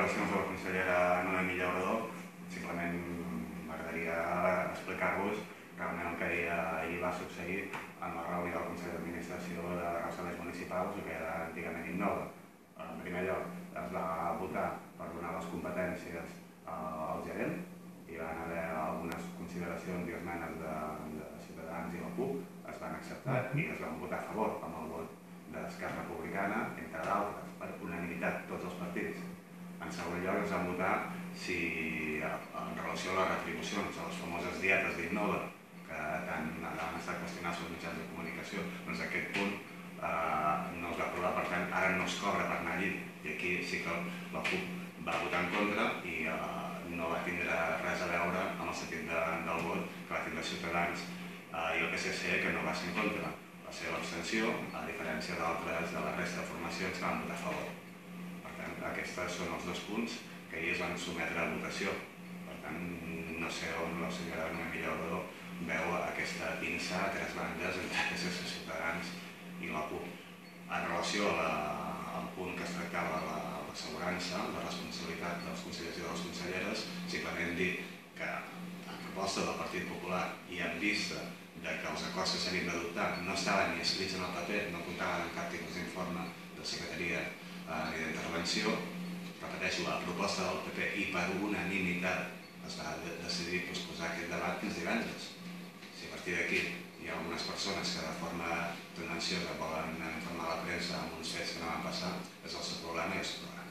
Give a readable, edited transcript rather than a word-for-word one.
declaracions de la consellera Noemí Llauradó. Simplement m'agradaria explicar-vos realment el que ahir va succeir en la reunió del Consell d'Administració de Serveis Municipals, que era antigament Innova. En primer lloc, es va votar per donar les competències al gerent. Hi van haver algunes consideracions i esmenes de Ciutadans i la CUP, es van acceptar i es van votar a favor amb el vot d'Esquerra Republicana, entre d'altres, per unanimitat, tots els partits. En segon lloc, es van votar si, en relació a les retribucions, a les famoses dietes d'Innova, que tant han estat qüestionats pels mitjans de comunicació, doncs aquest punt no es va aprovar, per tant, ara no es cobra per anar al llit. I aquí sí que la CUP va votar en contra i no va tindre res a veure amb el sentit del vot que va tindre Ciutadans i el PSC, que no va ser en contra. La seva abstenció, a diferència d'altres de la resta de formacions que van votar a favor. Per tant, aquests són els dos punts que ahir es van sotmetre a votació. Per tant, no sé on la senyora Noemí Llauradó veu aquesta pinça a tres bandes entre PSC, Ciutadans i la CUP. En relació al punt que es tractava de l'assegurança, la responsabilitat dels consellers i de les conselleres, simplement dir que a proposta del Partit Popular i en vista que els acords que s'havien d'adoptar no estaven ni escrits en el paper, no comptaven amb cap tipus d'informe de secretaria ni d'intervenció. Repeteixo, a proposta del PP i per unanimitat es va decidir posposar aquest debat fins divendres. Si a partir d'aquí hi ha algunes persones que de forma tendenciosa volen informar la premsa amb uns fets que no van passar, és el seu problema i el seu problema.